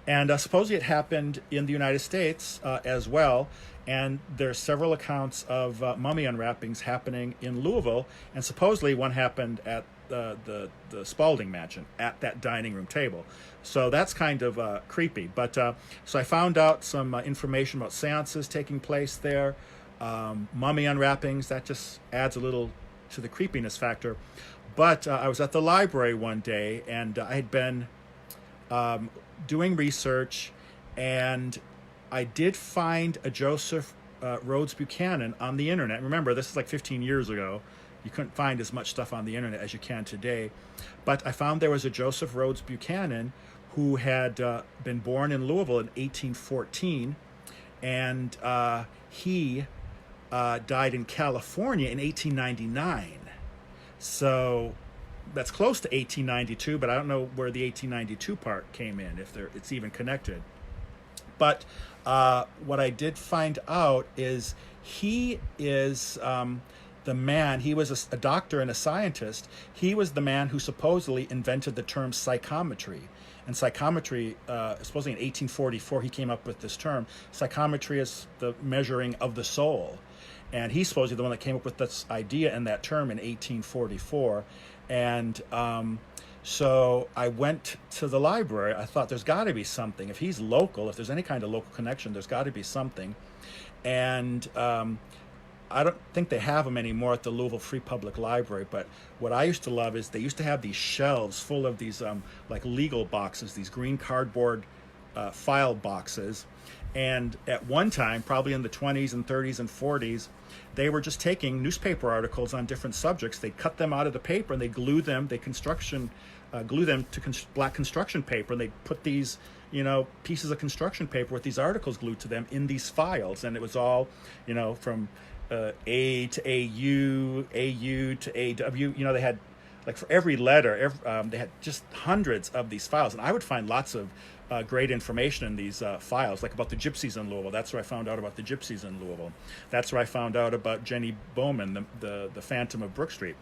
And supposedly it happened in the United States as well. And there's several accounts of mummy unwrappings happening in Louisville, and supposedly one happened at the Spalding Mansion at that dining room table. So that's kind of creepy. But so I found out some information about seances taking place there, mummy unwrappings. That just adds a little to the creepiness factor. But I was at the library one day, and I had been doing research, and I did find a Joseph Rhodes Buchanan on the internet. Remember, this is like 15 years ago. You couldn't find as much stuff on the internet as you can today. But I found there was a Joseph Rhodes Buchanan who had been born in Louisville in 1814, and he died in California in 1899. So that's close to 1892, but I don't know where the 1892 part came in, if it's even connected. But what I did find out is he is the man, he was a doctor and a scientist. He was the man who supposedly invented the term psychometry. And psychometry, supposedly in 1844, he came up with this term. Psychometry is the measuring of the soul. And he's supposedly the one that came up with this idea and that term in 1844. And so I went to the library. I thought there's got to be something. If he's local, if there's any kind of local connection, there's got to be something. And I don't think they have them anymore at the Louisville Free Public Library, but what I used to love is they used to have these shelves full of these like legal boxes, these green cardboard file boxes. And at one time, probably in the 20s and 30s and 40s, they were just taking newspaper articles on different subjects. They'd cut them out of the paper and they glue them, glue them to black construction paper, and they'd put these, pieces of construction paper with these articles glued to them in these files. And it was all, from A to AU, AU to AW. They had, like, for every letter, they had just hundreds of these files. And I would find lots of great information in these files, like about the gypsies in Louisville. That's where I found out about the gypsies in Louisville. That's where I found out about Jenny Bowman, the Phantom of Brook Street.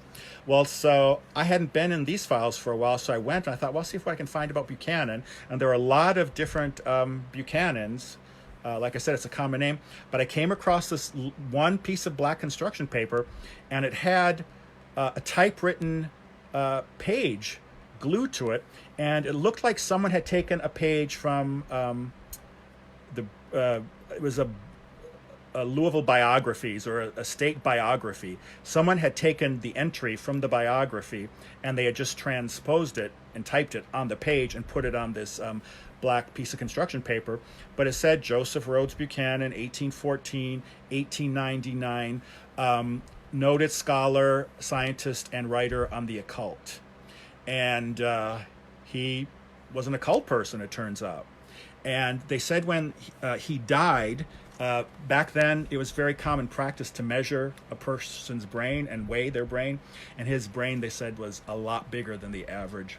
Well, so I hadn't been in these files for a while, so I went and I thought, well, I'll see if I can find about Buchanan. And there are a lot of different Buchanans. Like I said, it's a common name. But I came across this one piece of black construction paper, and it had a typewritten page glued to it, and it looked like someone had taken a page from it was a Louisville biographies or a state biography. Someone had taken the entry from the biography and they had just transposed it and typed it on the page and put it on this black piece of construction paper. But it said Joseph Rhodes Buchanan, 1814, 1899, noted scholar, scientist, and writer on the occult. And he was an occult person, it turns out. And they said when he died, back then it was very common practice to measure a person's brain and weigh their brain. And his brain, they said, was a lot bigger than the average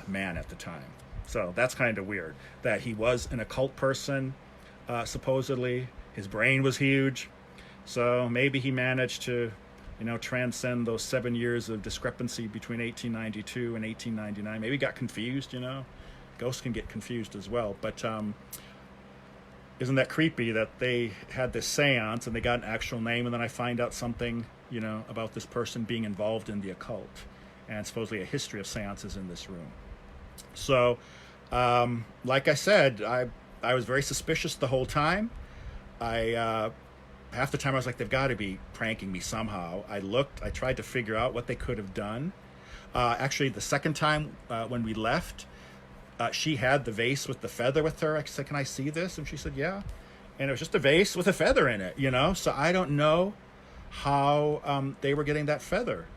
man at the time. So that's kind of weird, that he was an occult person, supposedly. His brain was huge. So maybe he managed to transcend those 7 years of discrepancy between 1892 and 1899. Maybe got confused, Ghosts can get confused as well. But isn't that creepy that they had this seance and they got an actual name, and then I find out something, about this person being involved in the occult, and supposedly a history of seances in this room. So, like I said, I was very suspicious the whole time. Half the time I was like, they've got to be pranking me somehow. I tried to figure out what they could have done. Actually, the second time when we left, she had the vase with the feather with her. I said, can I see this? And she said, yeah. And it was just a vase with a feather in it, So I don't know how they were getting that feather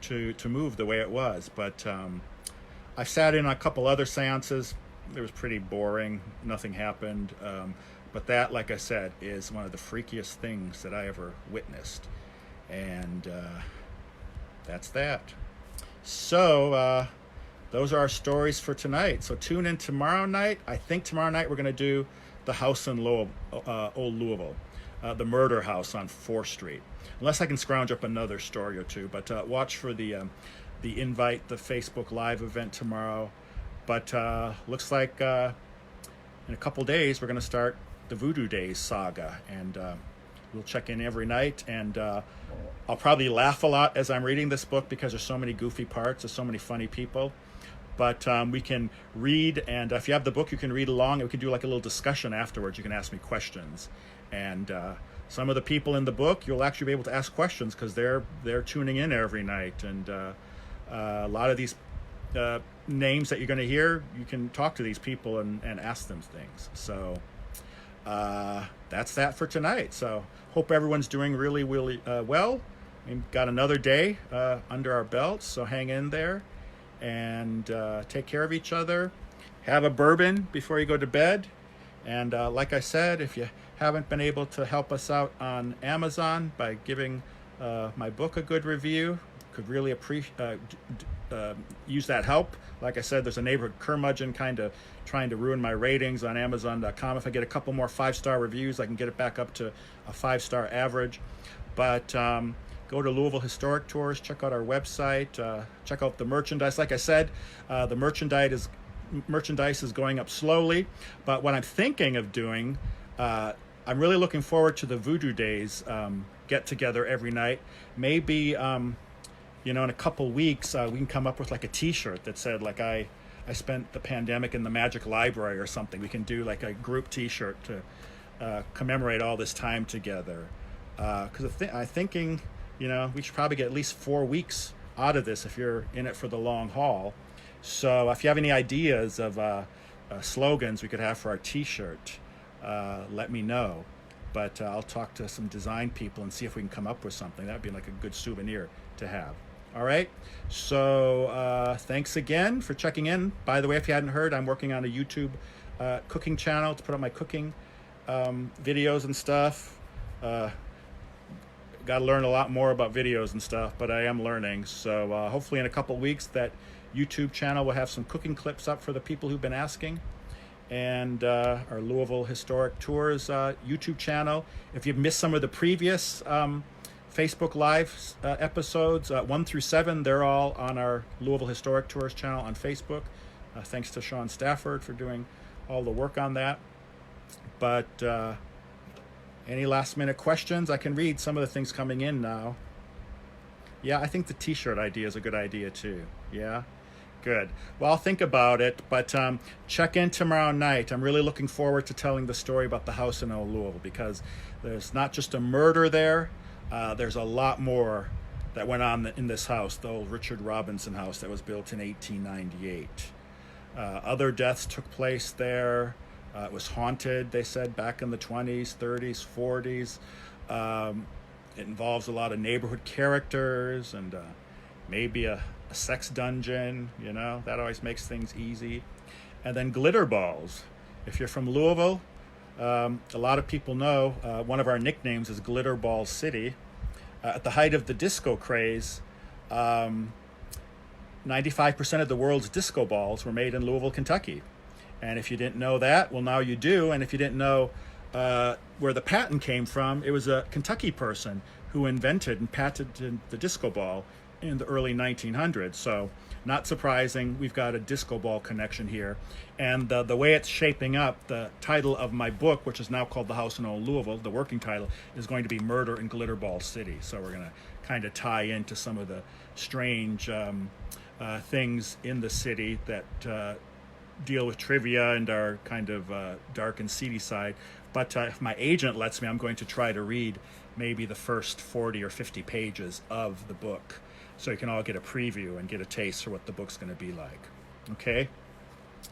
to move the way it was. But I sat in on a couple other seances. It was pretty boring. Nothing happened. But that, like I said, is one of the freakiest things that I ever witnessed. And that's that. So those are our stories for tonight. So tune in tomorrow night. I think tomorrow night we're going to do the house in Old Louisville, the murder house on 4th Street. Unless I can scrounge up another story or two. But watch for the invite, the Facebook Live event tomorrow. But looks like in a couple days we're going to start the Voodoo Days saga, and we'll check in every night, and I'll probably laugh a lot as I'm reading this book because there's so many goofy parts, there's so many funny people. But we can read, and if you have the book, you can read along, and we can do like a little discussion afterwards. You can ask me questions, and some of the people in the book, you'll actually be able to ask questions because they're tuning in every night. And a lot of these names that you're going to hear, you can talk to these people and ask them things. So that's that for tonight. So hope everyone's doing really, really well. We've got another day under our belts, so hang in there and take care of each other. Have a bourbon before you go to bed. And like I said, if you haven't been able to help us out on Amazon by giving my book a good review, could really appreciate use that help. Like I said, there's a neighborhood curmudgeon kind of trying to ruin my ratings on Amazon.com. If I get a couple more 5-star reviews, I can get it back up to a 5-star average. But go to Louisville Historic Tours, check out our website, check out the merchandise. Like I said, the merchandise is going up slowly. But what I'm thinking of doing, I'm really looking forward to the Voodoo Days get together every night. Maybe in a couple weeks, we can come up with like a T-shirt that said like I spent the pandemic in the Magic Library or something. We can do like a group T-shirt to commemorate all this time together. Because I'm thinking, we should probably get at least 4 weeks out of this if you're in it for the long haul. So if you have any ideas of slogans we could have for our T-shirt, let me know. But I'll talk to some design people and see if we can come up with something. That'd be like a good souvenir to have. All right. So thanks again for checking in. By the way, if you hadn't heard, I'm working on a YouTube cooking channel to put up my cooking videos and stuff. Got to learn a lot more about videos and stuff, but I am learning. So hopefully in a couple weeks, that YouTube channel will have some cooking clips up for the people who've been asking. And our Louisville Historic Tours YouTube channel. If you've missed some of the previous Facebook Live episodes, 1 through 7, they're all on our Louisville Historic Tours channel on Facebook. Thanks to Sean Stafford for doing all the work on that. But any last minute questions? I can read some of the things coming in now. Yeah, I think the T-shirt idea is a good idea too. Yeah, good. Well, I'll think about it, but check in tomorrow night. I'm really looking forward to telling the story about the house in Old Louisville, because there's not just a murder there. There's a lot more that went on in this house, the old Richard Robinson house that was built in 1898. Other deaths took place there. It was haunted, they said, back in the 20s, 30s, 40s. It involves a lot of neighborhood characters and maybe a sex dungeon, that always makes things easy. And then glitter balls. If you're from Louisville, a lot of people know one of our nicknames is Glitter Ball City. At the height of the disco craze, 95% of the world's disco balls were made in Louisville, Kentucky. And if you didn't know that, well, now you do. And if you didn't know where the patent came from, it was a Kentucky person who invented and patented the disco ball in the early 1900s. So not surprising, we've got a disco ball connection here. And the way it's shaping up, the title of my book, which is now called The House in Old Louisville, the working title, is going to be Murder in Glitter Ball City. So we're going to kind of tie into some of the strange things in the city that deal with trivia and are kind of dark and seedy side. But if my agent lets me, I'm going to try to read maybe the first 40 or 50 pages of the book, so you can all get a preview and get a taste for what the book's going to be like. Okay?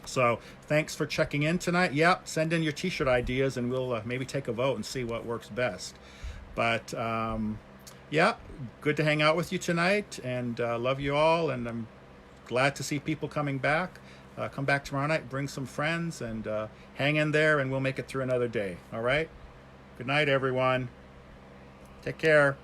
So thanks for checking in tonight. Yeah, send in your T-shirt ideas and we'll maybe take a vote and see what works best. But yeah, good to hang out with you tonight, and love you all, and I'm glad to see people coming back. Come back tomorrow night, bring some friends, and hang in there, and we'll make it through another day. All right? Good night, everyone. Take care.